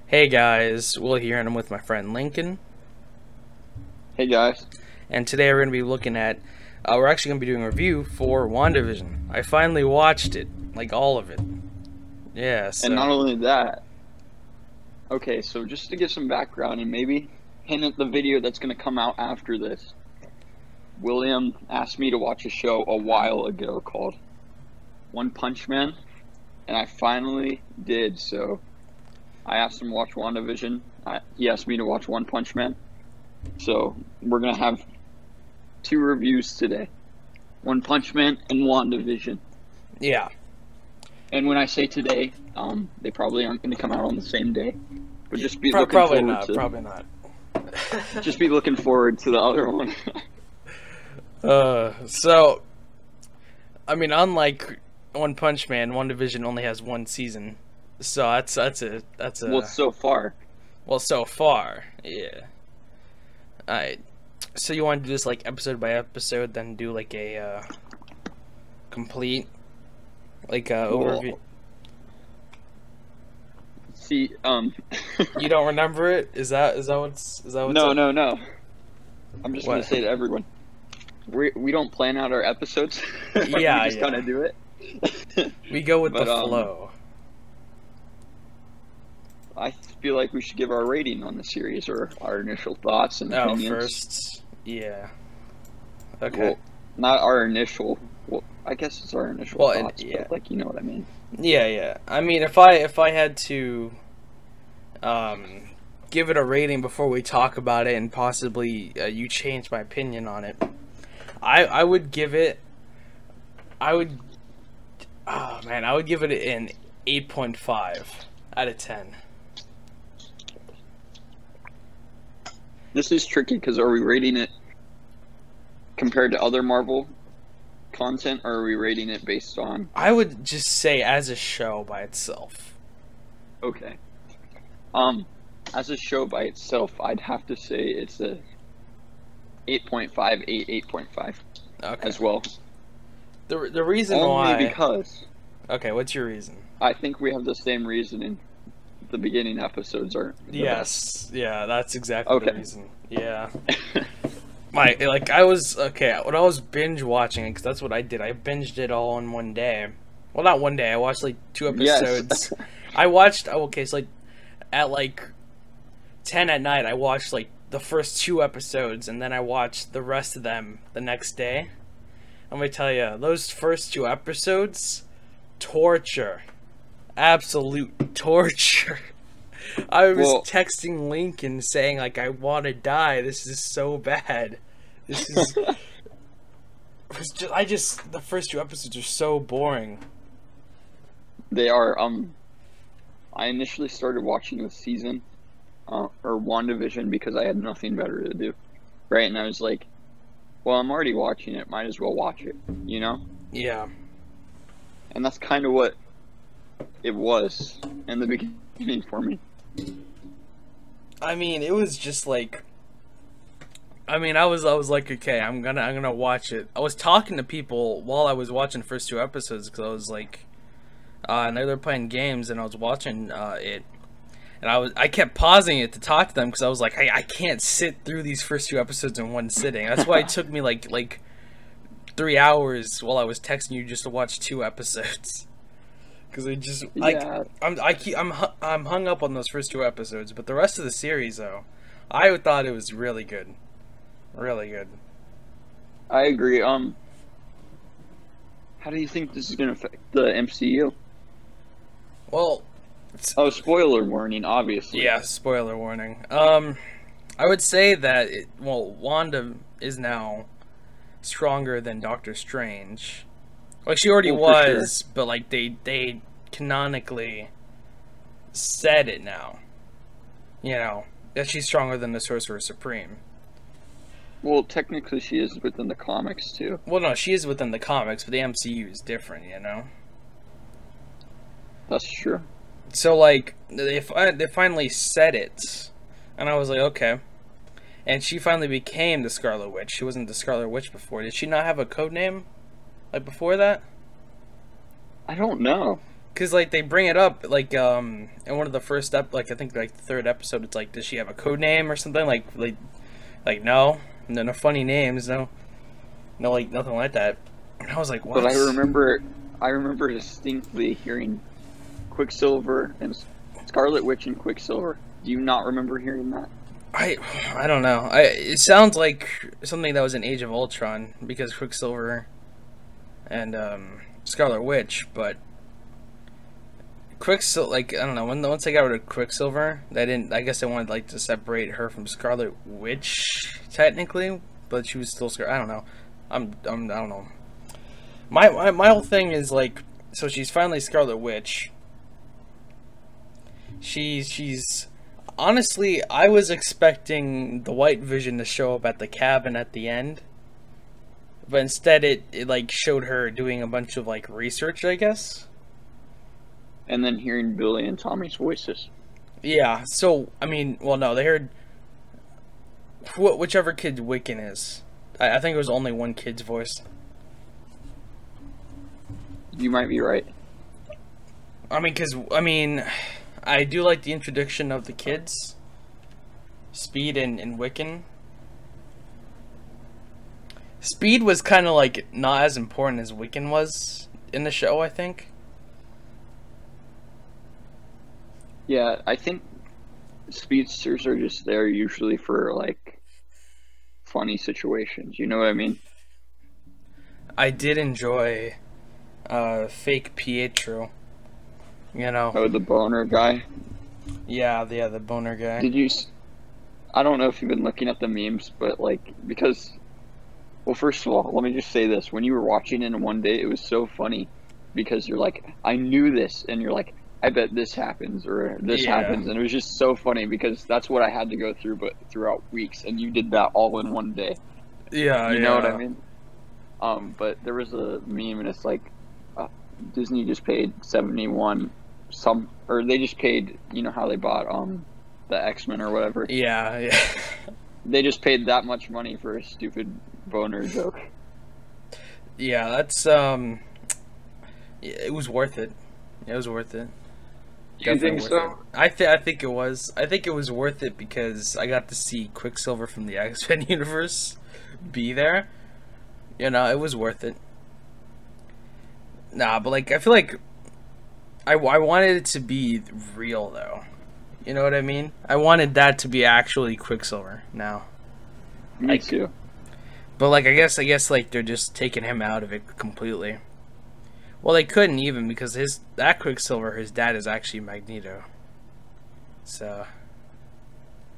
Hey guys, Will here, and I'm with my friend Lincoln. Hey guys. And today we're going to be looking at, we're actually going to be doing a review for WandaVision. I finally watched it, like all of it. Yeah, And not so, only that, okay, so just to give some background and maybe hint at the video that's going to come out after this, William asked me to watch a show a while ago called One Punch Man, and I finally did. So I asked him to watch WandaVision. He asked me to watch One Punch Man. So we're going to have two reviews today. One Punch Man and WandaVision. yeah. And when I say today, they probably aren't going to come out on the same day. But just be looking Probably forward not, to probably not. just be looking forward to the other one. So, I mean, unlike One Punch Man, WandaVision only has one season. So that's a Well, so far. well, so far, yeah. Alright, so you want to do this like episode by episode, then do like a complete overview? See, You don't remember it? Is that what's no, up? no. I'm just What? gonna say to everyone, we don't plan out our episodes. Yeah, we just yeah. kind of do it. We go with But, the flow. I feel like we should give our rating on the series or our initial thoughts and Oh, opinions. first, yeah. Okay. Well, not our initial. Well, I guess it's our initial Well, and- thoughts, yeah. but like you know what I mean. Yeah. I mean, if I had to give it a rating before we talk about it, and possibly you change my opinion on it, I would give it. I would. Oh man, I would give it an 8.5 out of 10. This is tricky because are we rating it compared to other Marvel content, or are we rating it based on? I would just say as a show by itself. Okay. As a show by itself, I'd have to say it's a 8.5, 8.5 Okay. as well. The reason Only why. because Okay, what's your reason? I think we have the same reasoning. The beginning episodes are the Yes. Yeah, that's exactly the Okay. reason. Yeah. best. I was okay when I was binge watching it, because that's what I did. I binged it all in one day. Well, not one day. I watched like 2 Yes. episodes. I watched. Oh, okay, so like at like 10 at night, I watched like the first 2 episodes, and then I watched the rest of them the next day. I'm gonna tell you, those first 2 episodes, torture, absolute torture. I was Well- texting Lincoln saying like, I want to die. This is so bad. This is. The first 2 episodes are so boring. They are. I initially started watching the season, or WandaVision, because I had nothing better to do, right? And I was like, well, I'm already watching it. Might as well watch it, you know? Yeah. And that's kind of what it was in the beginning for me. I mean, it was just like. I mean, I was like, okay, I'm gonna watch it. I was talking to people while I was watching the first 2 episodes, because I was like, and they were playing games, and I was watching it, and I kept pausing it to talk to them, because I was like, I can't sit through these first 2 episodes in one sitting. That's why it took me like 3 hours while I was texting you just to watch 2 episodes. Because it just like Yeah. I'm hung up on those first 2 episodes, but the rest of the series though, I thought it was really good, really good. I agree. How do you think this is going to affect the MCU? Well, Oh, spoiler warning, obviously. yeah, spoiler warning. I would say that Wanda is now stronger than Doctor Strange. Like she already Well, for was, but like they canonically said it now. You know, that she's stronger than the Sorcerer Supreme. Well, technically she is within the comics, too. Well, no, she is within the comics, but the MCU is different, you know? That's true. So, like, they finally said it, and I was like, okay. And she finally became the Scarlet Witch. She wasn't the Scarlet Witch before. Did she not have a code name? Like, before that? I don't know. Cause like they bring it up like in one of the first like I think like the third episode, it's like, does she have a code name or something? Like no funny names, no like nothing like that. And I was like, what? But I remember distinctly hearing Quicksilver and Scarlet Witch and Quicksilver. Do you not remember hearing that? I don't know. It sounds like something that was in Age of Ultron, because Quicksilver and Scarlet Witch, but Quicksilver, like, I don't know, once they got rid of Quicksilver, I guess they wanted like to separate her from Scarlet Witch technically, but she was still Scarlet. I don't know. I don't know. My whole thing is like, so she's finally Scarlet Witch. She's honestly, I was expecting the White Vision to show up at the cabin at the end, but instead it like showed her doing a bunch of like research, I guess. And then hearing Billy and Tommy's voices. Yeah, so, I mean, well, no, they heard whichever kid Wiccan is. I think it was only one kid's voice. You might be right. I do like the introduction of the kids. Speed and Wiccan. Speed was kind of, like, not as important as Wiccan was in the show, I think. Yeah, I think speedsters are just there usually for, like, funny situations. You know what I mean? I did enjoy fake Pietro. You know? Oh, the boner guy? Yeah, the boner guy. I don't know if you've been looking at the memes, but, like, because, well, first of all, let me just say this. When you were watching it in one day, it was so funny because you're like, I knew this, and you're like, I bet this happens, or this happens, and it was just so funny because that's what I had to go through, but throughout weeks, and you did that all in one day. Yeah, you know what I mean? But there was a meme, and it's like, Disney just paid 71, or they just paid, you know how they bought the X-Men or whatever. Yeah. They just paid that much money for a stupid boner joke. Yeah, that's it was worth it. It was worth it. You think so? I think it was. I think it was worth it because I got to see Quicksilver from the X-Men universe be there. You know, it was worth it. Nah, but like, I feel like I wanted it to be real though. You know what I mean? I wanted that to be actually Quicksilver now. Me too. But like, I guess like they're just taking him out of it completely. Well, they couldn't even because that Quicksilver, his dad is actually Magneto. So.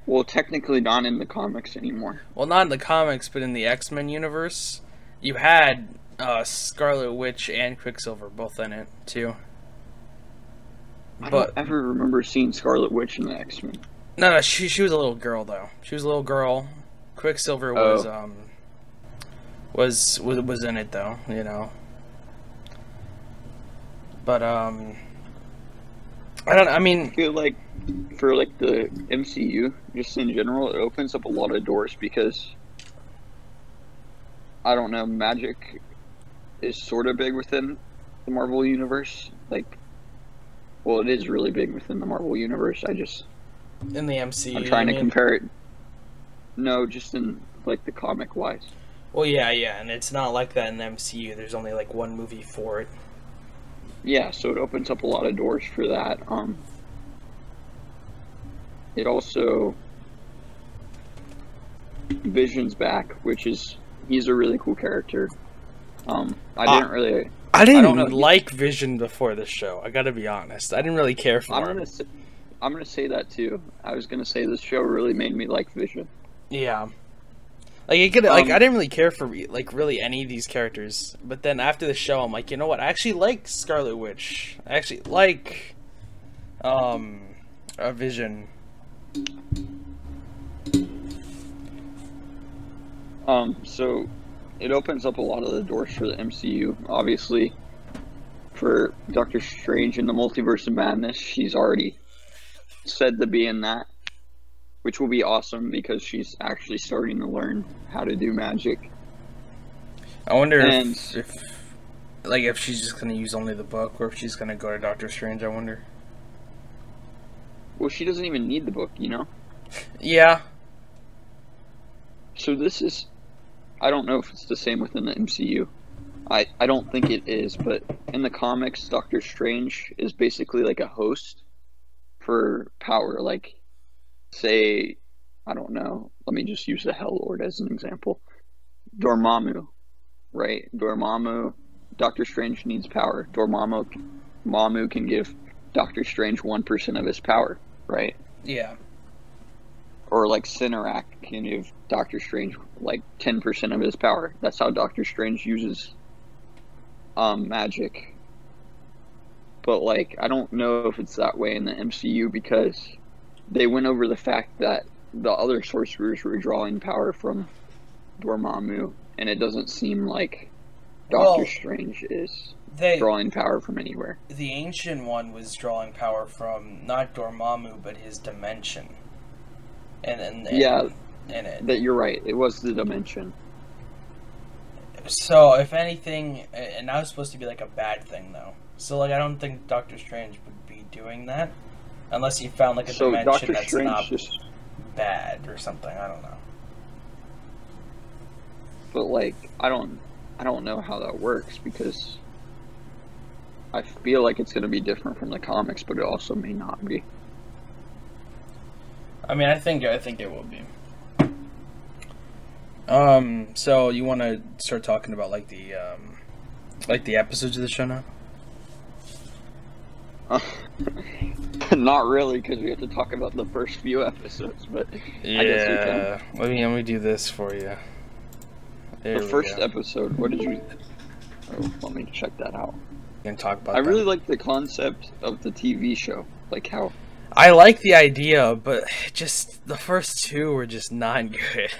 Well, technically not in the comics anymore. Well, not in the comics, but in the X-Men universe, you had Scarlet Witch and Quicksilver both in it too. I don't ever remember seeing Scarlet Witch in the X-Men. No, she was a little girl though. She was a little girl. Quicksilver was in it though, you know. But I feel like for like the MCU, just in general, it opens up a lot of doors because I don't know, magic is sort of big within the Marvel universe. Like, well, it is really big within the Marvel universe. In the MCU, I'm trying to compare it. No, just in like the comic wise. Well, yeah, and it's not like that in the MCU. There's only like one movie for it. Yeah, so it opens up a lot of doors for that. It also Vision's back, which is he's a really cool character. I didn't like Vision before this show. I gotta be honest. I didn't really care for him. I'm gonna say that too. I was gonna say this show really made me like Vision. Yeah. Like I didn't really care for like really any of these characters, but then after the show, I'm like, you know what? I actually like Scarlet Witch. I actually like, Vision. So it opens up a lot of the doors for the MCU. Obviously, for Doctor Strange in the Multiverse of Madness, she's already said to be in that. Which will be awesome because she's actually starting to learn how to do magic. I wonder if Like, if she's just gonna use only the book, or if she's gonna go to Doctor Strange, I wonder. Well, she doesn't even need the book, you know? Yeah. So this is... I don't know if it's the same within the MCU. I don't think it is, but in the comics, Doctor Strange is basically like a host for power. Like, say, I don't know, let me just use the Hell Lord as an example. Dormammu, right? Dormammu, Doctor Strange needs power. Dormammu can give Doctor Strange 1% of his power, right? Yeah. Or like Cynarak can give Doctor Strange like 10% of his power. That's how Doctor Strange uses magic. But like, I don't know if it's that way in the MCU because they went over the fact that the other sorcerers were drawing power from Dormammu, and it doesn't seem like Doctor Strange is drawing power from anywhere. The Ancient One was drawing power from not Dormammu, but his dimension. That you're right. It was the dimension. So, if anything, and that was supposed to be like a bad thing, though. So, like, I don't think Doctor Strange would be doing that unless he found like a dimension Doctor that's Strange not bad or something. I don't know. But like, I don't know how that works because I feel like it's going to be different from the comics, but it also may not be. I mean, I think it will be. So you want to start talking about like the episodes of the show now? Not really, because we have to talk about the first few episodes. But yeah, I guess we can. Let me do this for you. The first episode. What did you? Oh, let me check that out. You can talk about. I really like the concept of the TV show, like how. I like the idea, but just the first two were just not good.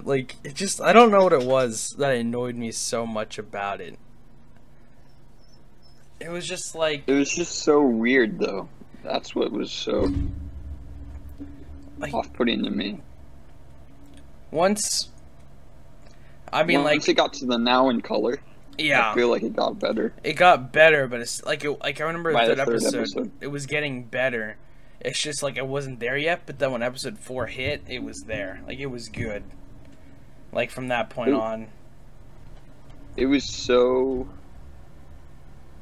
Like, it just, I don't know what it was that annoyed me so much about it. It was just like... It was just so weird, though. That's what was so off-putting to me. Once... I mean, once it got to the Now in Color, yeah, I feel like it got better. It got better, but it's like, I remember By the the third third episode, it was getting better. It's just like, it wasn't there yet, but then when episode 4 hit, it was there. Like, it was good. Like, from that point on. It was so...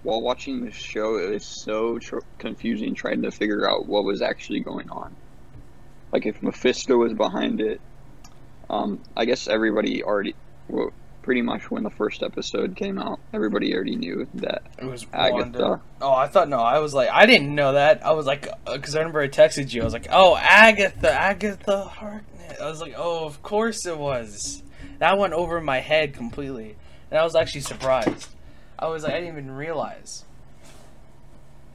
While watching the show, it was so confusing trying to figure out what was actually going on. Like, if Mephisto was behind it, I guess everybody already... Well, pretty much when the first episode came out, everybody already knew that it was Agatha. Wanda. Oh, I thought, no, I was like, I didn't know that. I was like, because I remember I texted you, I was like, oh, Agatha Harkness. I was like, oh, of course it was. That went over my head completely. And I was actually surprised. I was like, I didn't even realize.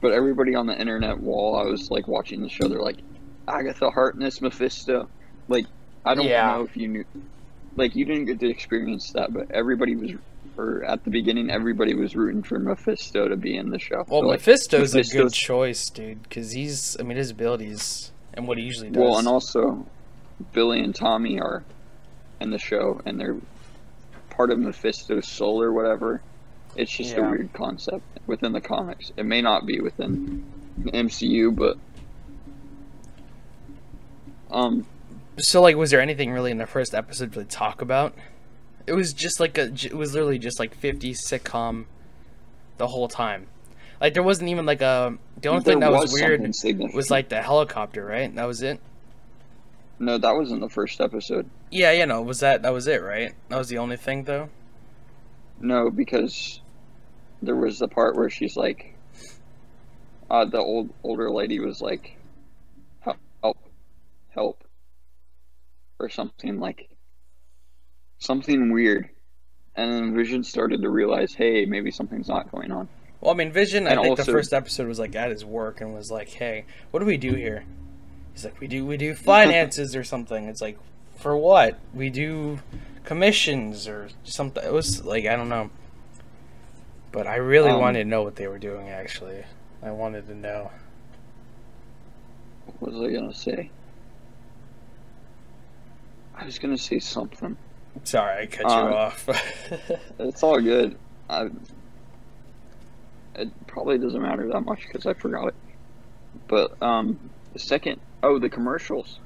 But everybody on the internet while I was like watching the show, they're like, Agatha Harkness, Mephisto. Like, I don't know if you knew. Like, you didn't get to experience that, but everybody was, or at the beginning, everybody was rooting for Mephisto to be in the show. Well, so, Mephisto's a good choice, dude, because he's, I mean, his abilities and what he usually does. Well, and also, Billy and Tommy are in the show, and they're part of Mephisto's soul or whatever. It's just a weird concept within the comics. It may not be within the MCU, but so, like, was there anything really in the first episode to talk about? It was just like it was literally just like 50s sitcom the whole time. Like, there wasn't even like the only thing that was weird was like the helicopter, right? That was it? No, that was in the first episode. Yeah, no, that was it, right? That was the only thing, though? No, because there was the part where she's like, the older lady was like, help, or something like, something weird. And then Vision started to realize, hey, maybe something's not going on. Well, I mean, Vision, I think the first episode was like at his work and was like, hey, what do we do here? He's like, we do finances or something. It's like, for what? We do commissions or something. It was like, I don't know. But I really wanted to know what they were doing, actually. I wanted to know. What was I going to say? I was going to say something. Sorry, I cut you off. It's all good. I, it probably doesn't matter that much because I forgot it. But the second, the commercials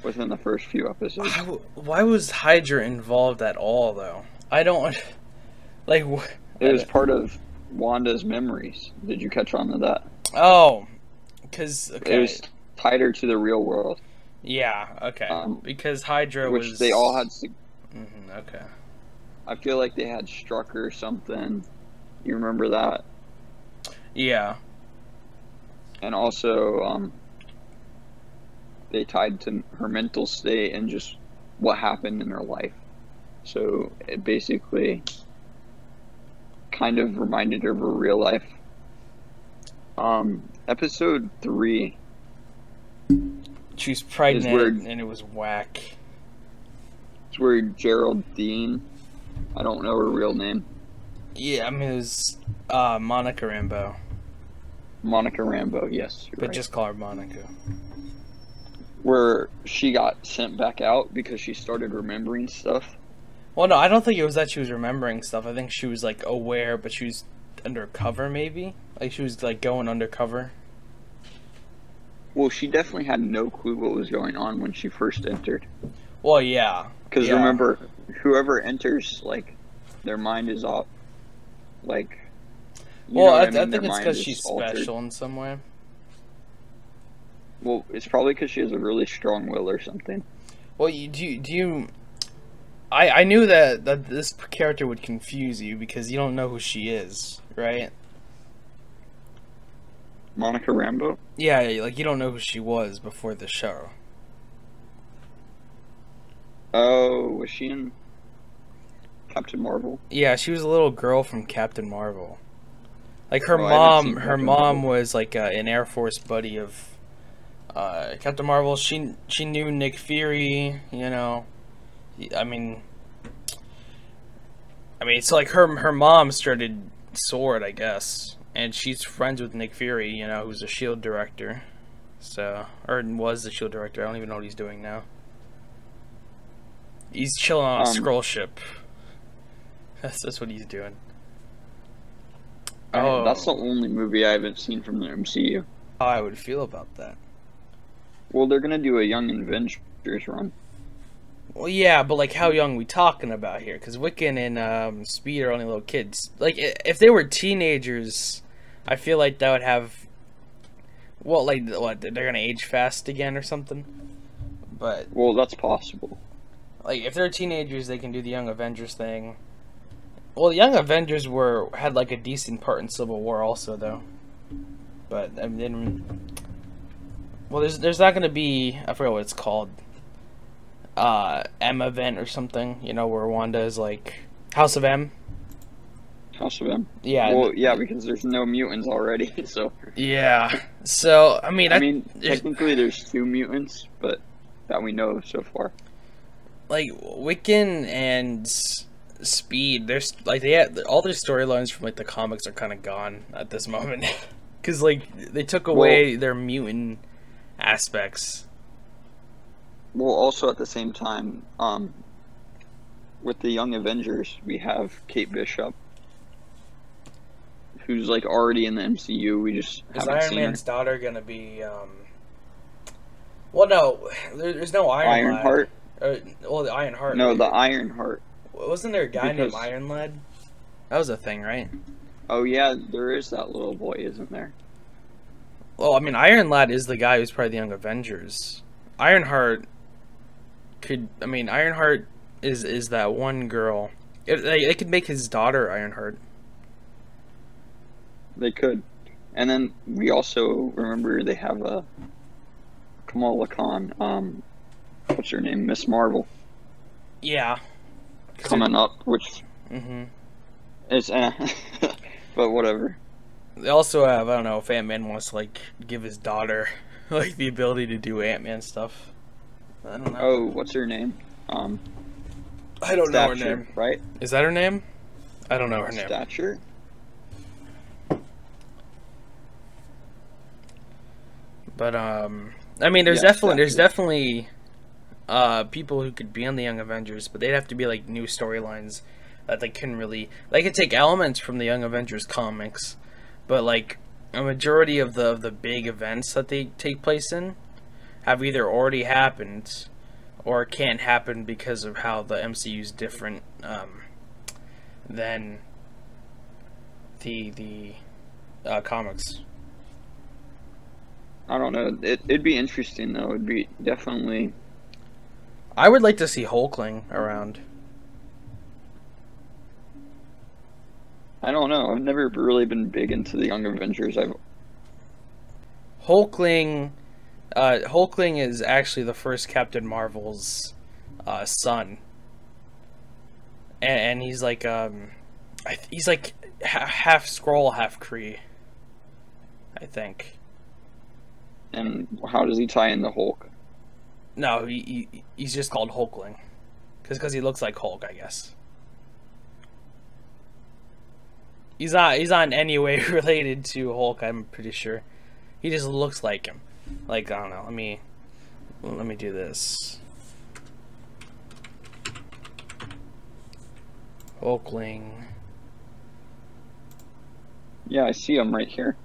within the first few episodes. Why was Hydra involved at all, though? I don't like. It was part of Wanda's memories. Did you catch on to that? Oh, because It was tied her to the real world. Yeah. Okay. Because Hydra which they all had. Okay. I feel like they had Strucker or something. You remember that? Yeah. And also, they tied to her mental state and just what happened in her life. So it basically kind of reminded her of her real life. Episode 3. She was pregnant and it was whack. It's where Geraldine, I don't know her real name. Yeah, I mean it was Monica Rambeau. Monica Rambeau, yes. But right. just call her Monica. Where she got sent back out because she started remembering stuff. Well, no, I don't think it was that she was remembering stuff. I think she was, like, aware, but she was undercover, maybe? Like, she was, like, going undercover. Well, she definitely had no clue what was going on when she first entered. Well, yeah. Because remember, whoever enters, like, their mind is off. Like, well, I think it's because she's special in some way. Well, it's probably because she has a really strong will or something. Well, I knew that this character would confuse you because you don't know who she is, right? Monica Rambeau? Yeah, like you don't know who she was before the show. Oh, was she in Captain Marvel? Yeah, she was a little girl from Captain Marvel. Like her mom was like an Air Force buddy of Captain Marvel. She knew Nick Fury, you know. I mean, it's like her mom started SWORD, I guess, and she's friends with Nick Fury, you know, who's a SHIELD director. So, or was the SHIELD director. I don't even know what he's doing now. He's chilling on a scroll ship. That's what he's doing. Oh, that's the only movie I haven't seen from the MCU. How I would feel about that. Well, they're gonna do a Young Avengers run. Well, yeah, but like, how young are we talking about here? Because Wiccan and Speed are only little kids. Like, if they were teenagers, I feel like that would have. Well, like, what? They're gonna age fast again or something. But well, that's possible. Like, if they're teenagers, they can do the Young Avengers thing. Well, the Young Avengers had like a decent part in Civil War, also though. But I mean, well, there's not gonna be, I forget what it's called. M event or something, you know, where Wanda is like House of M. House of M. Yeah. Well, yeah, because there's no mutants already, so. Yeah. So I mean, technically there's 2 mutants, but that we know so far. Like Wiccan and Speed, there's like they had all their storylines from like the comics are kind of gone at this moment, because like they took away their mutant aspects. Well, also at the same time, with the Young Avengers, we have Kate Bishop, who's like already in the MCU. We just haven't Iron seen Man's her. daughter gonna be? Well, no, there's no Ironheart. Well, the Ironheart. No, the Ironheart. Wasn't there a guy named Iron Lad? That was a thing, right? Oh yeah, there is that little boy, isn't there? Well, I mean, Iron Lad is the guy who's part of the Young Avengers. Ironheart Ironheart is that one girl. They could make his daughter Ironheart. They could. And then we also remember they have a Kamala Khan, what's her name? Miss Marvel. Yeah. Coming up, which is but whatever. They also have, I don't know if Ant-Man wants to like give his daughter like the ability to do Ant-Man stuff. I don't know. Oh, what's her name? I don't know her name. Right? Is that her name? I don't know her name. Stature? But I mean, there's definitely people who could be on the Young Avengers, but they'd have to be like new storylines. that they couldn't really. They could take elements from the Young Avengers comics, but like a majority of the big events that they take place in have either already happened or can't happen because of how the MCU is different than the comics. I don't know. It'd be interesting though. It'd be definitely. I would like to see Hulkling around. I don't know. I've never really been big into the Young Avengers. Hulkling is actually the first Captain Marvel's son, and he's like half Skrull, half Kree, I think. And how does he tie into Hulk? No, he's just called Hulkling, because he looks like Hulk, I guess. He's not in any way related to Hulk, I'm pretty sure. He just looks like him. Like, I don't know, let me do this. Hulkling. Yeah, I see him right here.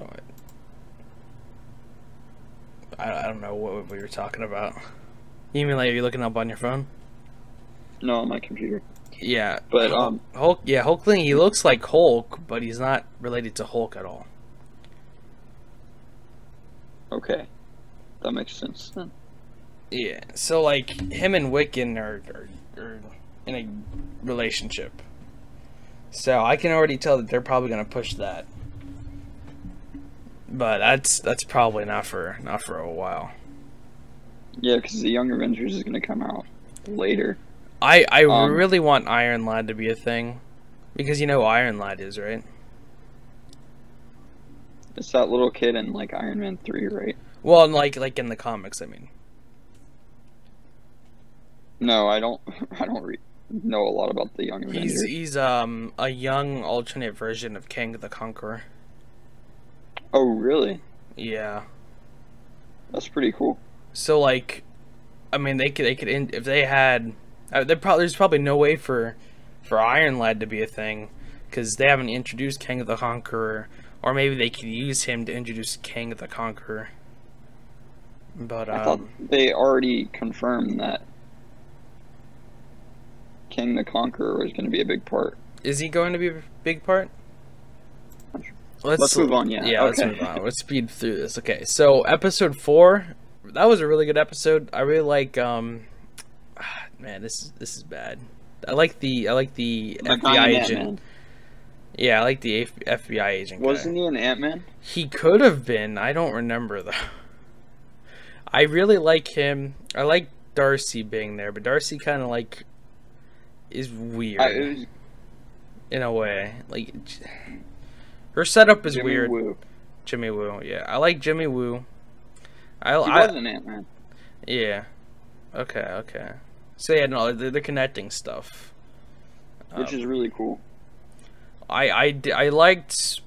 Oh, I don't know what we were talking about. You mean like you're looking up on your phone? No, on my computer. Yeah, But Hulk. Yeah, Hulkling. He looks like Hulk, but he's not related to Hulk at all. okay, that makes sense then. Yeah, so like him and Wiccan are in a relationship. So I can already tell that they're probably gonna push that. But that's probably not for a while. Yeah, because the Young Avengers is gonna come out later. I really want Iron Lad to be a thing, because you know who Iron Lad is, right? It's that little kid in like Iron Man 3, right? Well, like in the comics, I mean. No, I don't. Know a lot about the Young Avengers. He's a young alternate version of Kang the Conqueror. Oh, really? Yeah. That's pretty cool. So like, I mean, they could if they had, there's probably no way for Iron Lad to be a thing, because they haven't introduced Kang the Conqueror, or maybe they could use him to introduce Kang the Conqueror. But I thought they already confirmed that King the Conqueror was going to be a big part. Is he going to be a big part? Let's move on, yeah. Yeah, okay. Let's move on. Let's speed through this. Okay, so episode 4, that was a really good episode. I really like man, this is bad. I like the FBI agent. Ant-Man. Yeah, I like the FBI agent. Wasn't guy. he an Ant-Man? He could have been. I don't remember though. I really like him. I like Darcy being there, but Darcy kind of like is weird in a way. Like her setup is Jimmy weird. Woo. Jimmy Woo, yeah, I like Jimmy Woo. He was an Ant-Man. Yeah. Okay. So yeah, no, they're connecting stuff, Which is really cool. I liked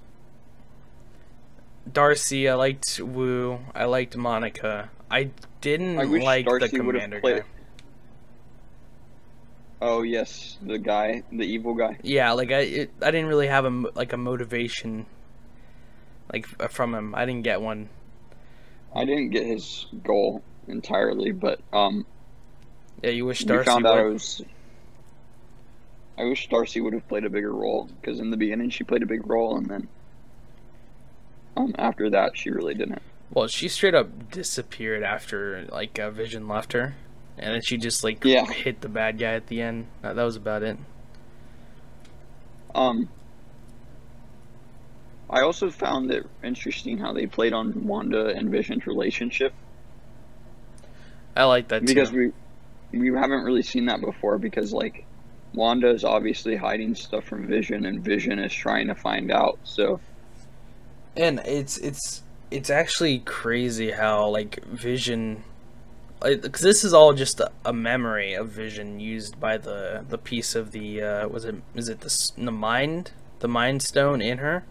Darcy. I liked Woo. I liked Monica. I didn't like Darcy the commander guy. Oh yes, the evil guy. Yeah, like I didn't really have a motivation like from him. I didn't get one. I didn't get his goal entirely, but yeah, you wish Darcy found out would. I wish Darcy would have played a bigger role, because in the beginning she played a big role, and then after that she really didn't. Well, she straight up disappeared after like Vision left her, and then she just like hit the bad guy at the end. That was about it. I also found it interesting how they played on Wanda and Vision's relationship. I like that too. Because we haven't really seen that before, because like Wanda is obviously hiding stuff from Vision, and Vision is trying to find out. So, and it's actually crazy how like Vision, because this is all just a memory of Vision used by the piece of the the Mind Stone in her.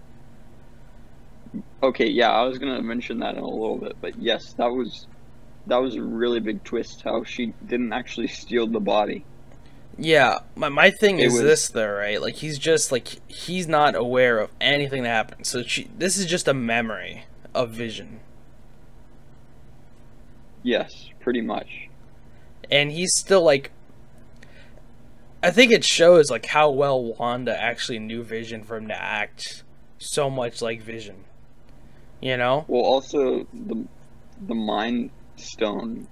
Okay, yeah, I was gonna mention that in a little bit, but yes, that was a really big twist, how she didn't actually steal the body. Yeah, my thing It is was- this though, right? Like he's just like he's not aware of anything that happened. So this is just a memory of Vision, Yes, pretty much. and he's still like. I think it shows like how well Wanda actually knew Vision for him to act so much like Vision. You know? Well, also the Mind Stone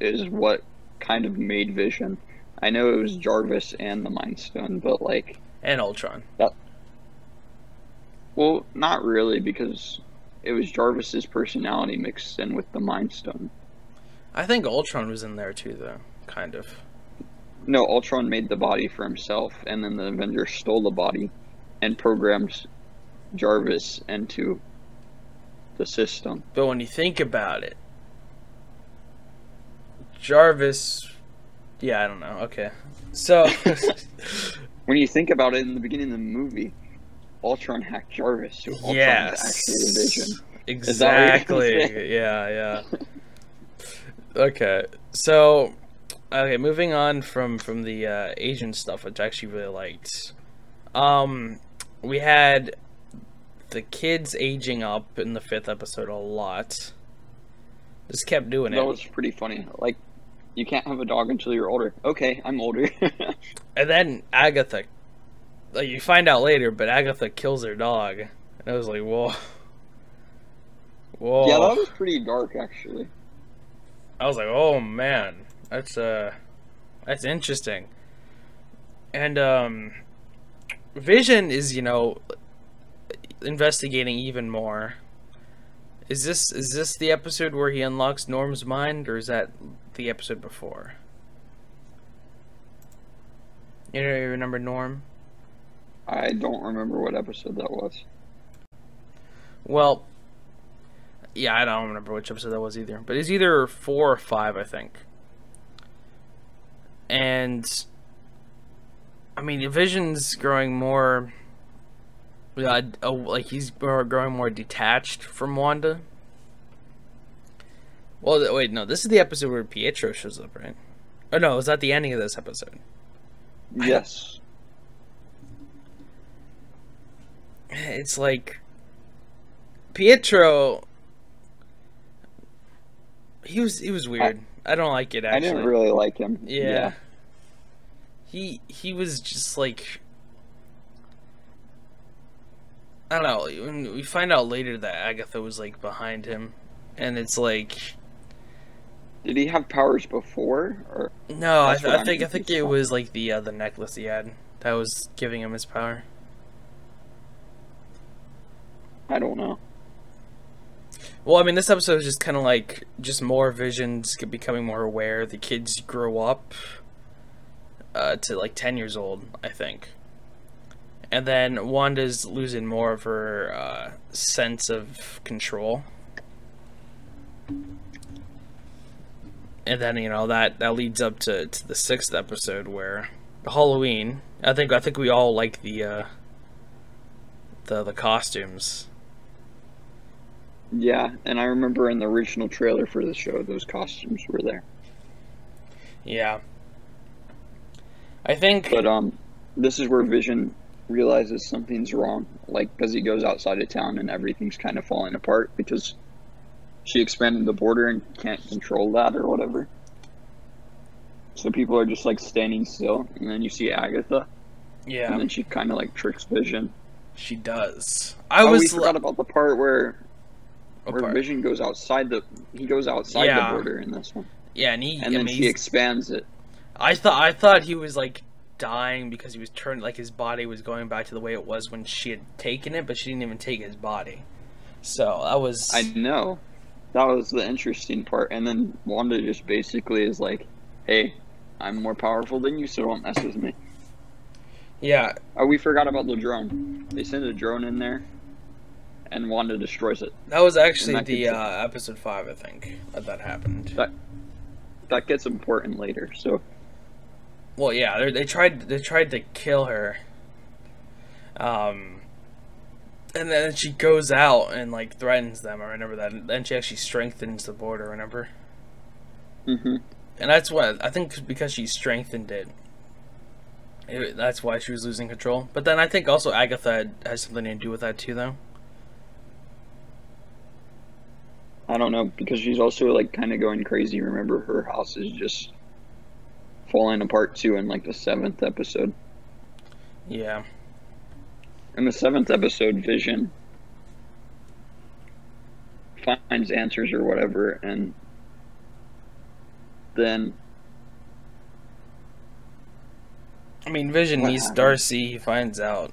is what kind of made Vision. I know it was Jarvis and the Mind Stone, but like, And Ultron. well, not really, because it was Jarvis's personality mixed in with the Mind Stone. I think Ultron was in there too, though. Kind of. No, Ultron made the body for himself, and then the Avengers stole the body and programmed Jarvis into the system. But when you think about it, Jarvis. Yeah, I don't know. Okay. So. When you think about it, in the beginning of the movie, Ultron hacked Jarvis, so Ultron Yes. is actually a Vision. Exactly. Is that what you're Yeah. Okay. So, moving on from the Asian stuff, which I actually really liked. We had the kids aging up in the 5th episode a lot. Just kept doing That it. was pretty funny. Like, you can't have a dog until you're older. Okay, I'm older. And then Agatha, like you find out later, but Agatha kills her dog. And I was like, whoa. Whoa. Yeah, that was pretty dark, actually. I was like, oh man, that's interesting. And Vision is, investigating even more. Is this the episode where he unlocks Norm's mind, or is that the episode before? You remember Norm? I don't remember what episode that was. Well, yeah, I don't remember which episode that was either. But it's either 4 or 5, I think. And I mean, Vision's growing more. Like he's growing more detached from Wanda. Well, wait, no, this is the episode where Pietro shows up, right? Oh no, is that the ending of this episode? Yes. It's like Pietro. He was weird. I don't like it, actually. I didn't really like him. Yeah. He was just like, I don't know. When we find out later that Agatha was like behind him, and it's like, Did he have powers before, or no, That's what I I'm think confused it about. was like the necklace he had that was giving him his power. I don't know. Well, I mean, this episode is just kind of like just more Visions becoming more aware. The kids grow up to like 10 years old, I think. And then Wanda's losing more of her sense of control. And then, that leads up to the 6th episode where Halloween. I think we all like the costumes. Yeah, and I remember in the original trailer for the show, those costumes were there. Yeah. I think. But this is where Vision realizes something's wrong, like because he goes outside of town and everything's kind of falling apart because she expanded the border and can't control that or whatever. So people are just like standing still, and then you see Agatha, Yeah, and then she kind of like tricks Vision. she does. We forgot about the part where part? Vision goes outside the Yeah. border in this one, Yeah, and and then she expands it. I thought he was like dying because he was turned, like his body was going back to the way it was when she had taken it, but she didn't even take his body. So that was. I know. That was the interesting part. And then Wanda just basically is like, hey, I'm more powerful than you, so don't mess with me. Yeah, Oh, we forgot about the drone. They send a drone in there, and Wanda destroys it. that was actually And that the gets- episode 5, I think, that happened. That gets important later, so... Well, yeah, they tried to kill her. And then she goes out and like threatens them. I remember that. And then she actually strengthens the border. Remember? Mm-hmm. And that's what I think, because she strengthened it. That's why she was losing control. But then I think also Agatha has something to do with that too, though. I don't know, because she's also like kind of going crazy. Remember, her house is just falling apart too in like the 7th episode. Yeah. In the 7th episode, Vision finds answers or whatever, and then I mean, Vision what meets happened? Darcy. He finds out,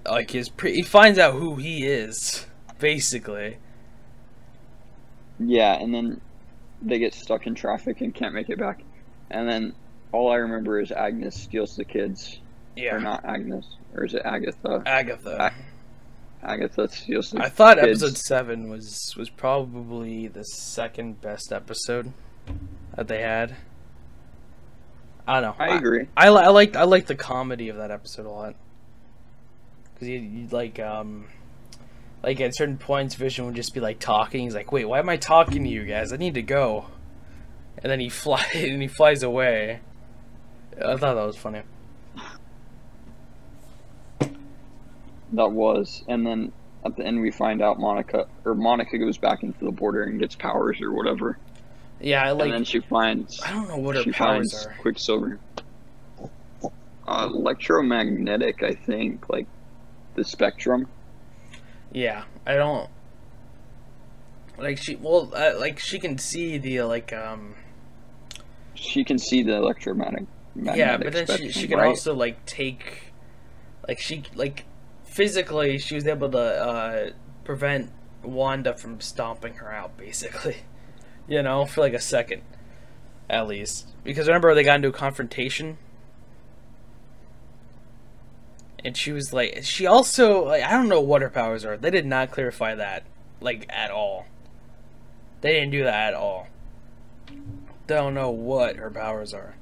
like he finds out who he is, basically. Yeah, and then they get stuck in traffic and can't make it back. And then all I remember is Agnes steals the kids. Yeah. Or not Agnes. Or is it Agatha? Agatha. Agatha steals the kids. I thought episode 7 was probably the second best episode that they had. I don't know. I agree. I like the comedy of that episode a lot. Because you like at certain points, Vision would just be like talking. He's like, "Wait, why am I talking to you guys? I need to go." And then he flies away. I thought that was funny. That was. And then at the end we find out Monica goes back into the border and gets powers or whatever. Yeah, and then she finds. I don't know what her powers are. Quicksilver. Electromagnetic, I think, like the spectrum. Yeah, I don't like she can see the She can see the electromagnetic. Yeah, but then spectrum, she can also take physically she was able to prevent Wanda from stomping her out, basically. You know, for like a second, at least. Because remember they got into a confrontation. And she was like, she also, like, I don't know what her powers are. They did not clarify that, like, at all. They didn't do that at all. Don't know what her powers are.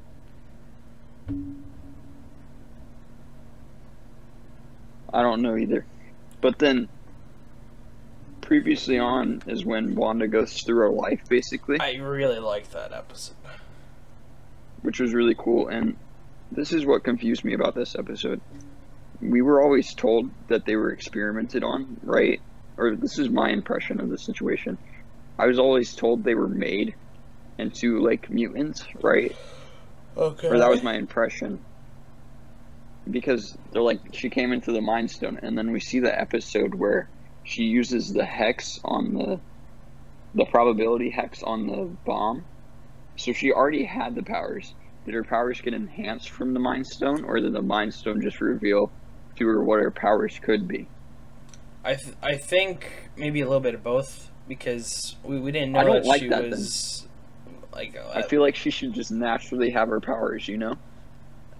I don't know either. But then, previously on is when Wanda goes through her life, basically. I really liked that episode. Which was really cool, and this is what confused me about this episode. We were always told that they were experimented on, right? Or this is my impression of the situation. I was always told they were made into, like, mutants, right? Okay. Or that was my impression. Because they're like, she came into the Mind Stone, and then we see the episode where she uses the hex on the probability hex on the bomb. So she already had the powers. Did her powers get enhanced from the Mind Stone, or did the Mind Stone just reveal to her what her powers could be? I think maybe a little bit of both, because we didn't know I don't that like she that, was like. I feel like she should just naturally have her powers, you know?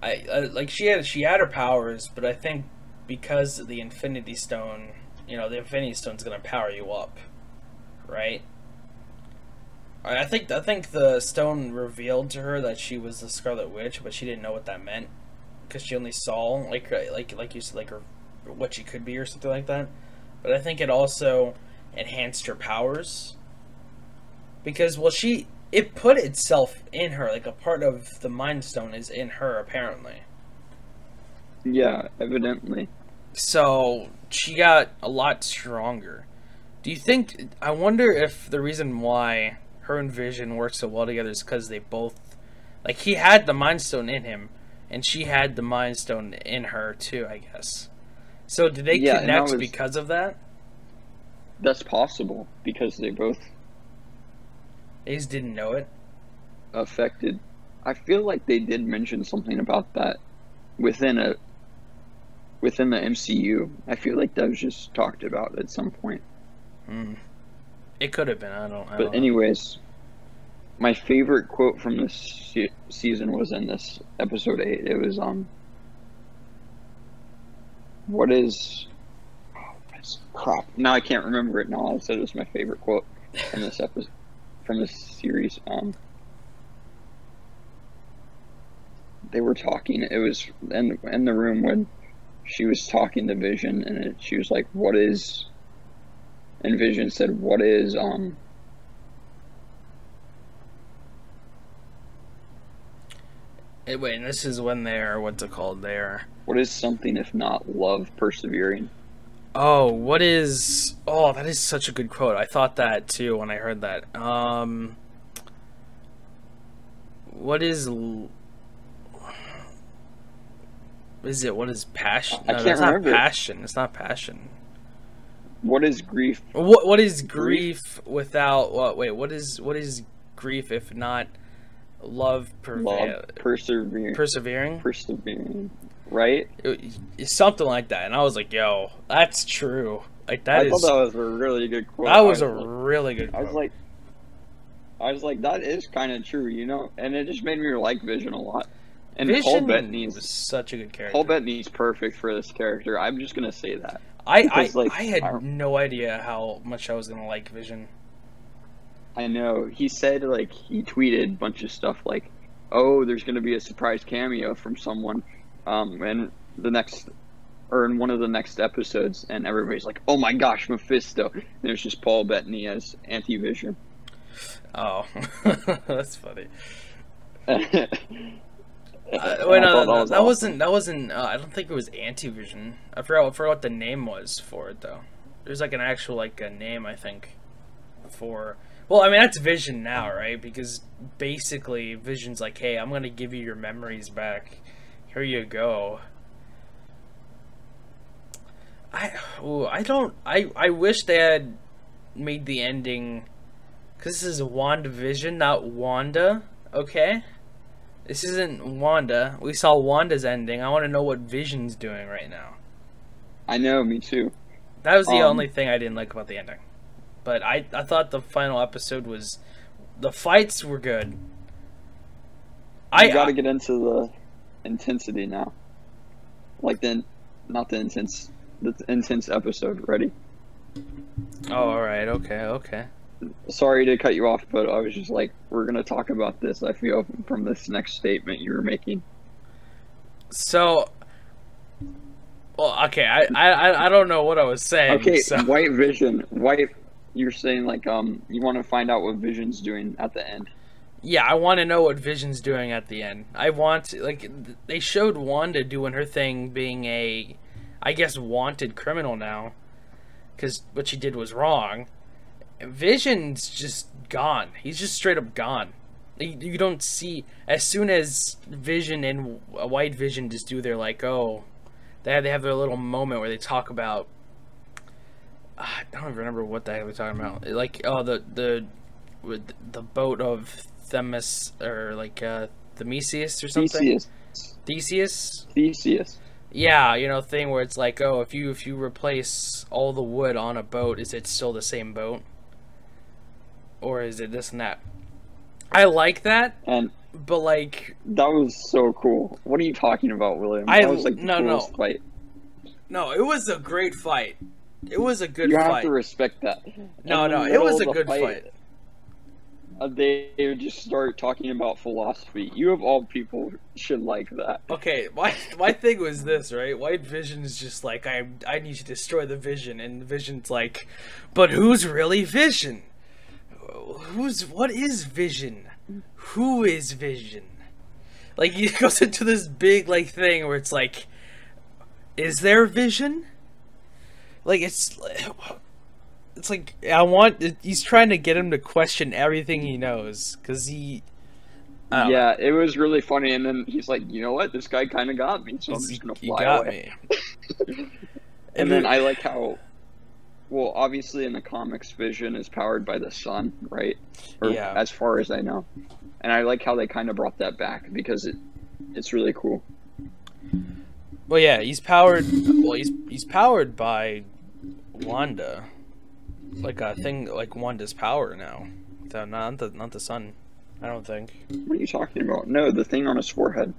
I like she had her powers, but I think because the Infinity Stone, the Infinity Stone's gonna power you up, right? I think the stone revealed to her that she was the Scarlet Witch, but she didn't know what that meant because she only saw like you said, like her what she could be or something like that. But I think it also enhanced her powers because it put itself in her, like a part of the Mind Stone is in her apparently. Yeah, evidently. So she got a lot stronger. Do you think? I wonder if the reason why her and Vision work so well together is because they both, like, he had the Mind Stone in him, and she had the Mind Stone in her too, I guess. So did they connect because of that? That's possible, because they both just didn't know it. Affected. I feel like they did mention something about that within the MCU. I feel like that was just talked about at some point. It could have been. I don't know. But anyways, my favorite quote from this season was in this episode 8. It was what is crap? Now I can't remember it. Now I said it was my favorite quote from this episode, from this series. They were talking. It was in the room when she was talking to Vision, and she was like, "What is?" And Vision said, "What is Wait, and this is when they're, what's it called? They're... What is something if not love persevering? Oh, what is... Oh, that is such a good quote. I thought that too when I heard that. What is... Is it, what is passion? I No, can't that's not remember. passion. It's not passion. What is grief? What is grief without... Wait, what is grief if not love... Love persevering. Persevering? Right? It's something like that. And I was like, yo, that's true. Like, that I thought that was a really good quote. That was a really good I quote. was like, that is kind of true, you know? And it just made me like Vision a lot. And Vision Paul Bettany was is such a good character. Paul Bettany's perfect for this character. I'm just gonna say that. I Because, had no idea how much I was gonna like Vision. I know. He said, like, he tweeted a bunch of stuff like, oh, there's gonna be a surprise cameo from someone in one of the next episodes, and everybody's like, oh my gosh, Mephisto. And there's just Paul Bettany as Anti-Vision. Oh, that's funny. And Wait, I thought no, that awesome. wasn't. I don't think it was Anti-Vision. I forgot what the name was for it though. There's like an actual like a name I think for. Well, I mean that's Vision now, right? Because basically Vision's like, hey, I'm gonna give you your memories back. Here you go. I wish they had made the ending, because this is WandaVision, not Wanda. Okay. This isn't Wanda. We saw Wanda's ending. I want to know what Vision's doing right now. I know, me too. That was the only thing I didn't like about the ending. But I thought the final episode was... The fights were good. I gotta get into the intensity now. Like, not the intense episode. Ready? Oh, alright. Okay. Sorry to cut you off, but I was just like, we're gonna talk about this, I feel, from this next statement you were making. So... Well, okay, I don't know what I was saying. Okay, so. White Vision. You're saying, like, you want to find out what Vision's doing at the end. Yeah, I want to know what Vision's doing at the end. I want, like, they showed Wanda doing her thing, being a, I guess, wanted criminal now. Because what she did was wrong. Vision's just gone. He's just straight up gone. You don't see, as soon as Vision and White Vision just do their, like, oh, they have their little moment where they talk about, I don't even remember what the heck we're talking about. Like, oh, the boat of Themis, or like Theseus or something. Theseus. Yeah, you know, thing where it's like, oh, if you replace all the wood on a boat, is it still the same boat, or is it this and that? I like that, but like that was so cool. What are you talking about, William? That was like the coolest fight. No, it was a great fight. It was a good fight. You fight. have to respect that. No, it was a good fight. They would just start talking about philosophy. You of all people should like that. Okay, my thing was this, right? White Vision is just like, I need to destroy the Vision, and the Vision's like, but who's really Vision? What is Vision? Who is Vision? Like, he goes into this big, like, thing where it's like, is there Vision? Like, it's like, he's trying to get him to question everything he knows, because he... Yeah, it was really funny, and then he's like, you know what, this guy kind of got me, so I'm just gonna fly away. And then I like how, well, obviously in the comics, Vision is powered by the sun, right? Or, yeah. As far as I know. And I like how they kind of brought that back, because it's really cool. Well, yeah, he's powered, he's powered by Wanda. Like a thing, like Wanda's power now. Not the sun, I don't think. What are you talking about? No, the thing on his forehead.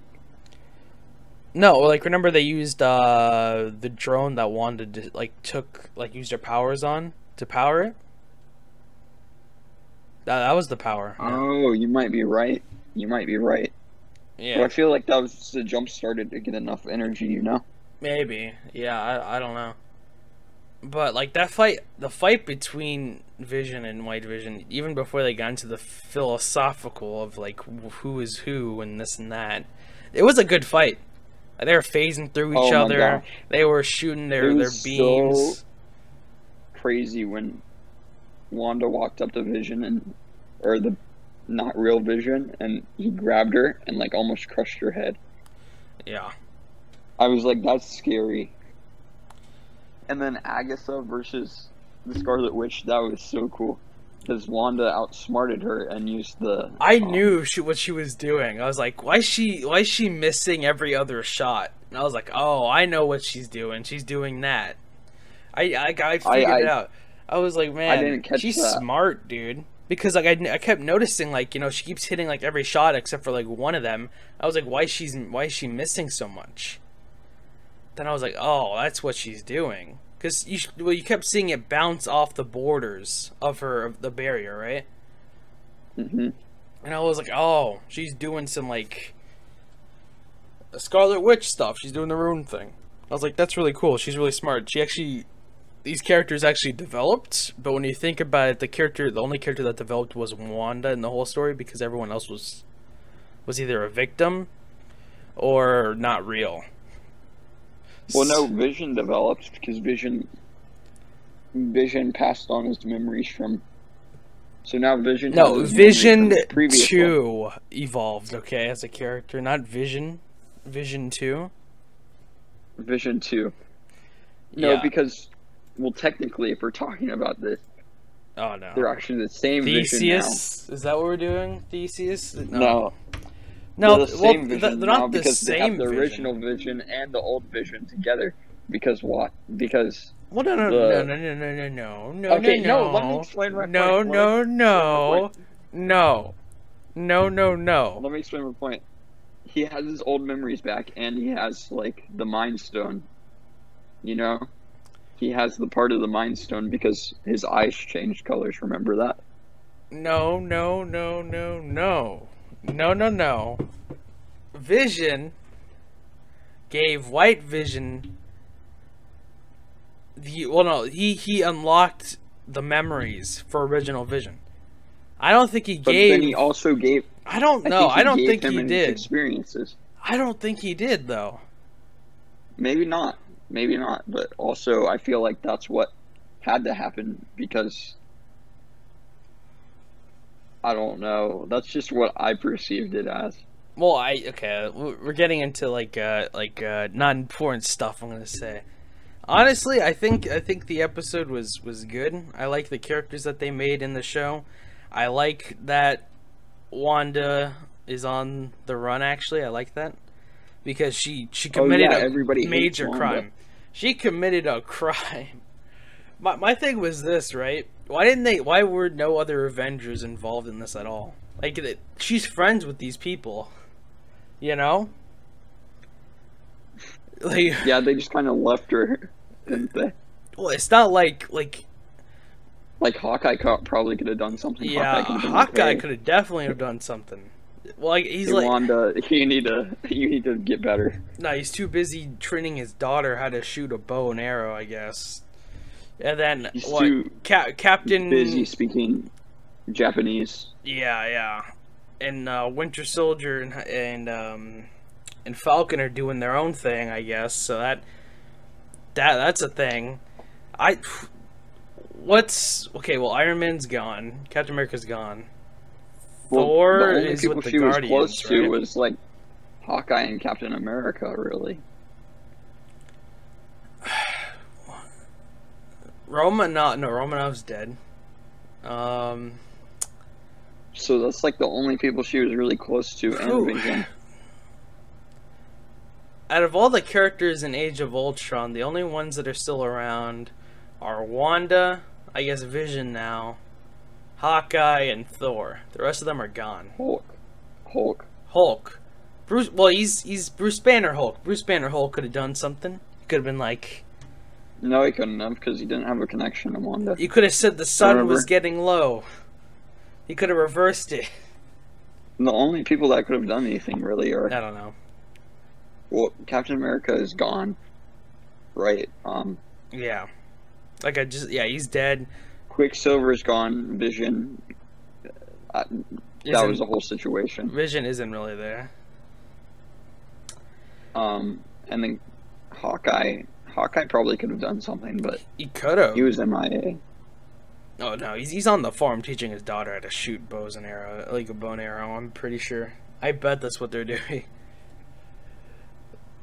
No, like, remember they used the drone that Wanda used her powers on to power it? That was the power. Yeah. Oh, you might be right. Yeah. But I feel like that was just a jump started to get enough energy, you know? Maybe. Yeah, I don't know. But, like, the fight between Vision and White Vision, even before they got into the philosophical of, like, who is who and this and that, It was a good fight. They were phasing through each Oh my other. gosh. They were shooting their was beams. so crazy when Wanda walked up to Vision or the not real Vision, and he grabbed her and like almost crushed her head. Yeah. I was like, that's scary. And then Agatha versus the Scarlet Witch, that was so cool. Because Wanda outsmarted her and used the... I knew what she was doing. I was like, why is she missing every other shot? And I was like, oh, I know what she's doing. She's doing that. I figured it out. I was like, man, I didn't catch she's that. smart, dude. Because like I kept noticing, like, you know, she keeps hitting like every shot except for like one of them. I was like, why is she missing so much? Then I was like, oh, that's what she's doing. Because you kept seeing it bounce off the borders of the barrier, right? Mm-hmm. And I was like, oh, she's doing some, like, Scarlet Witch stuff. She's doing the rune thing. I was like, that's really cool. She's really smart. These characters actually developed, but when you think about it, the only character that developed was Wanda in the whole story, because everyone else was either a victim or not real. Well, no, Vision developed because Vision passed on his memories from. So now Vision. No, has his Vision memories from the previous 2 one. evolved, okay, as a character, not Vision. Vision 2. Vision 2. No, Yeah. because, well, technically, if we're talking about this, Oh no. they're actually the same Vision now. Theseus? Is that what we're doing? Theseus? No. No, They're the same they're Vision not now the because they same have the Vision. original Vision and the old Vision together. Because what? Because Well, no. Okay, no, let me explain my point. No. Let me explain my point. He has his old memories back, and he has like the Mind Stone. You know, he has the part of the Mind Stone because his eyes changed colors. Remember that? No. Vision gave White Vision he unlocked the memories for original Vision. I don't think he But gave. then he also gave. I don't know. I don't think him he his did. experiences. I don't think he did though. Maybe not. Maybe not. But also, I feel like that's what had to happen because I don't know. That's just what I perceived it as. Well, okay. We're getting into like not important stuff. I'm gonna say. Honestly, I think the episode was good. I like the characters that they made in the show. I like that Wanda is on the run. Actually, I like that because she committed everybody a hates major Wanda. crime. She committed a crime. My thing was this, right? Why were no other Avengers involved in this at all? Like, she's friends with these people, you know? Like, Yeah, they just kind of left her, didn't they? well, it's not like Like Hawkeye probably could have done something. yeah, Hawkeye could have definitely have done something. Well, like, he's Hey, like, Wanda, you need to get better. no, he's too busy training his daughter how to shoot a bow and arrow, I guess. And then He's what? too Captain busy speaking Japanese. Yeah. And Winter Soldier and Falcon are doing their own thing, I guess. So that's a thing. Okay? Well, Iron Man's gone. Captain America's gone. Well, Thor the only is people with the she was Guardians, close to right? was like Hawkeye and Captain America, really. Romanov's dead. So that's like the only people she was really close to, and Vision. Out of all the characters in Age of Ultron, the only ones that are still around are Wanda, I guess Vision now, Hawkeye, and Thor. The rest of them are gone. Hulk. Bruce. Well, he's Bruce Banner Hulk. Bruce Banner Hulk could have done something. He could have been like. No, he couldn't have because he didn't have a connection to Wanda. You could have said the sun Remember? was getting low. He could have reversed it. The only people that could have done anything really are I don't know. well, Captain America is gone, right? Yeah. He's dead. Quicksilver is gone. Vision. That was the whole situation. Vision isn't really there. And then Hawkeye probably could have done something, but He could have. he was MIA. Oh no, he's on the farm teaching his daughter how to shoot bows and arrow, like a bow and arrow. I'm pretty sure. I bet that's what they're doing.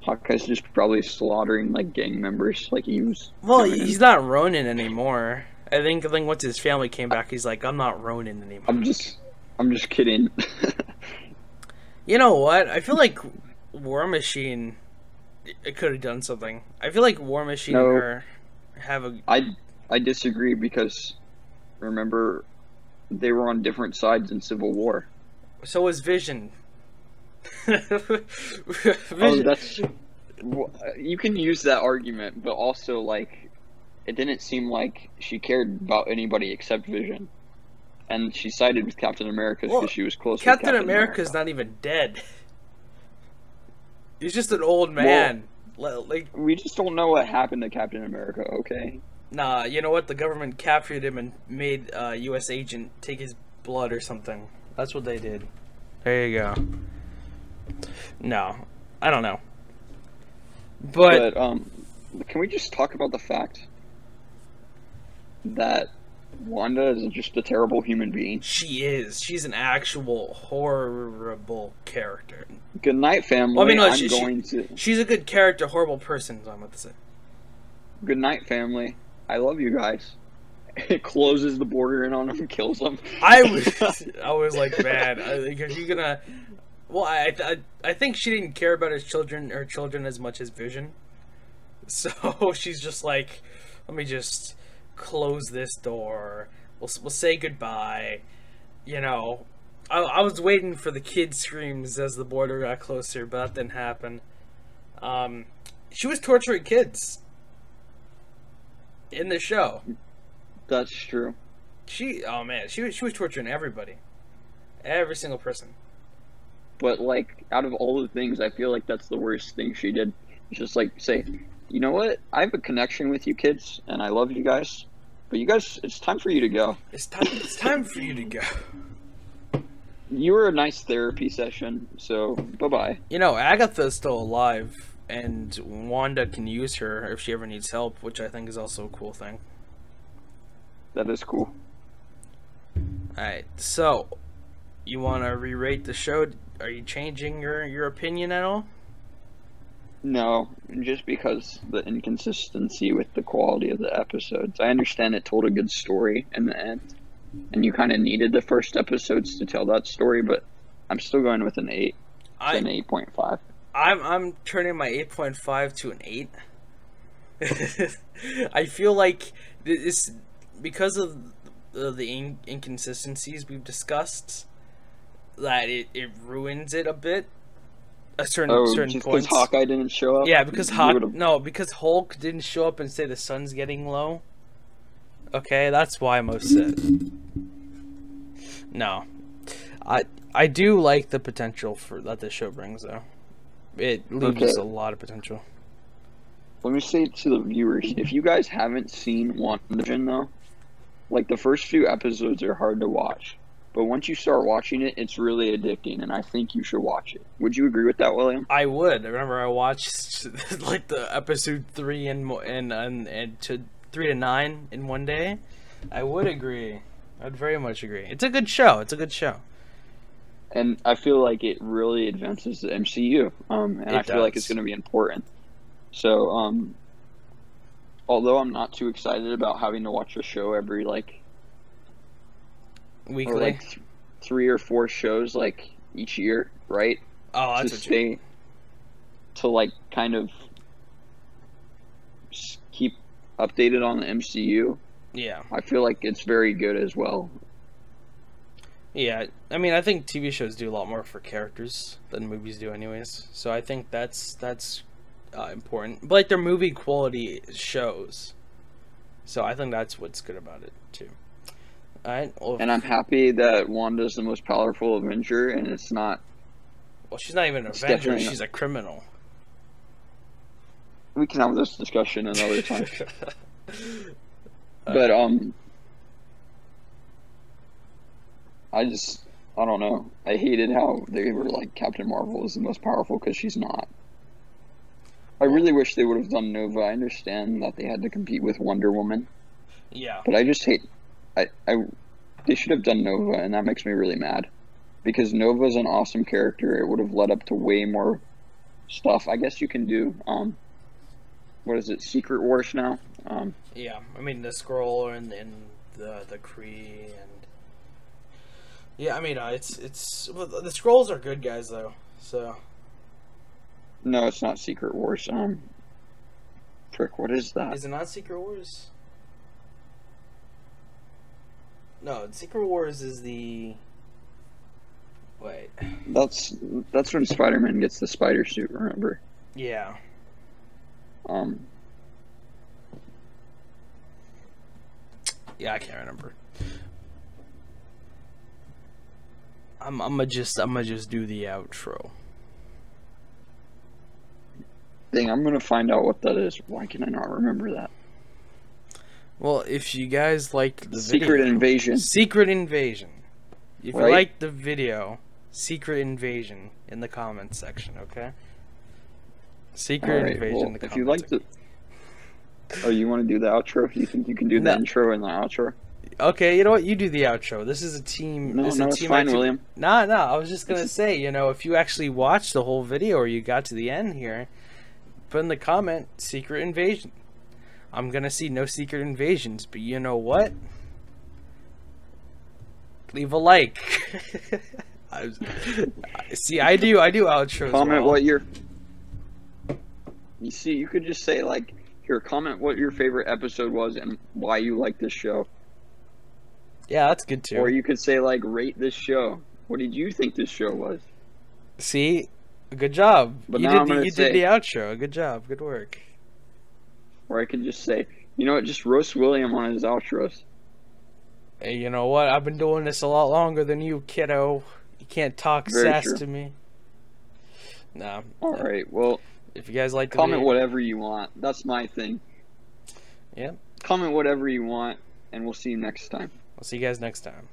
Hawkeye's just probably slaughtering like gang members, like he was. Well, doing. he's not Ronin anymore. I think once his family came back, he's like, I'm not Ronin anymore. I'm just kidding. You know what? I feel like War Machine, it could have done something. I feel like War Machine No. and her have a. I disagree because remember they were on different sides in Civil War. So was Vision. Oh, Vision. that's you can use that argument, but also like it didn't seem like she cared about anybody except Vision, and she sided with Captain America because Well, she was close. Captain with America's not even dead. He's just an old man. Like, We just don't know what happened to Captain America. Okay. nah, you know what? The government captured him and made a U.S. agent take his blood or something. That's what they did. There you go. No, I don't know. But Can we just talk about the fact that Wanda is just a terrible human being? she is. She's an actual horrible character. Good night, family. Well, I mean, no, she's a good character, horrible person, is what I'm about to say. Good night, family. I love you guys. It closes the border in on him, kills him. I was like, man, like, are you gonna? Well, I think she didn't care about her children as much as Vision. So she's just like, let me just close this door. We'll say goodbye. You know, I was waiting for the kid screams as the border got closer, but that didn't happen. She was torturing kids in the show. That's true. Oh man, she was torturing everybody, every single person. But like, out of all the things, I feel like that's the worst thing she did. It's just like say, you know what? I have a connection with you kids, and I love you guys. But you guys, it's time for you to go. It's time for you to go. You were a nice therapy session, so bye bye. You know, Agatha's still alive, and Wanda can use her if she ever needs help, which I think is also a cool thing. That is cool. Alright, so you want to re-rate the show? Are you changing your opinion at all? No, just because the inconsistency with the quality of the episodes. I understand it told a good story in the end, and you kind of needed the first episodes to tell that story, but I'm still going with an 8. An 8.5. I'm turning my 8.5 to an 8. I feel like this, because of the inconsistencies we've discussed, that it ruins it a bit. Certain just because points. Hawkeye didn't show up? Yeah, because because Hulk didn't show up and say the sun's getting low. Okay, that's why I'm upset. No, I do like the potential that this show brings, though. It leaves a lot of potential. Let me say to the viewers, if you guys haven't seen WandaVision, though, like the first few episodes are hard to watch. But once you start watching it, it's really addicting, and I think you should watch it. Would you agree with that, William? I would. I remember I watched like the episode 3 and to 3 to 9 in one day. I would agree. I'd very much agree. It's a good show. It's a good show. And I feel like it really advances the MCU, and I feel like it's going to be important. So, although I'm not too excited about having to watch a show every weekly, or like 3 or 4 shows like each year, right? Oh, that's to like kind of keep updated on the MCU. Yeah, I feel like it's very good as well. Yeah, I mean, I think TV shows do a lot more for characters than movies do, anyways. So I think that's important. But like, they're movie quality shows, so I think that's what's good about it too. All right. Well, and I'm happy that Wanda's the most powerful Avenger, and it's not. Well, she's not even an Avenger. She's a criminal. We can have this discussion another time. But I don't know. I hated how they were like Captain Marvel is the most powerful because she's not. I really wish they would have done Nova. I understand that they had to compete with Wonder Woman, Yeah. but I just hate. They should have done Nova, and that makes me really mad. Because Nova's an awesome character. It would have led up to way more stuff. I guess you can do what is it, Secret Wars now? Yeah. I mean the Skrull and the Kree and yeah. I mean it's well, the Skrulls are good guys though. So No, it's not Secret Wars. Frick, what is that? is it not Secret Wars? No, Secret Wars is the. Wait. That's when Spider-Man gets the spider suit. Remember? Yeah. Yeah, I can't remember. I'm gonna just do the outro. Dang, I'm gonna find out what that is. Why can I not remember that? Well, if you guys liked the Secret video, Invasion. Secret Invasion. If you Right? liked the video, Secret Invasion in the comments section, okay? Secret Alright, Invasion well, in the if you comments like the... Oh, you want to do the outro? You think you can do the No. intro and the outro? Okay, you know what? You do the outro. This is a team. No, this is no, a it's team fine, activity. William. Nah. I was just gonna say, you know, if you actually watched the whole video or you got to the end here, put in the comment Secret Invasion. I'm gonna see no Secret Invasions, but you know what? Leave a like. See, I do outros. Comment well. what your... You see, you could just say, like, here, comment what your favorite episode was and why you like this show. Yeah, that's good too. Or you could say, like, rate this show. What did you think this show was? See, good job. But you now did I'm the, gonna you say- did the outro. Good job. Good work. Or I could just say, you know what, just roast William on his outros. Hey, you know what? I've been doing this a lot longer than you, kiddo. You can't talk Very sass true. to me. Nah. Alright, well, If you guys like the comment video, whatever you want. That's my thing. yeah, Comment whatever you want, and we'll see you next time. I'll see you guys next time.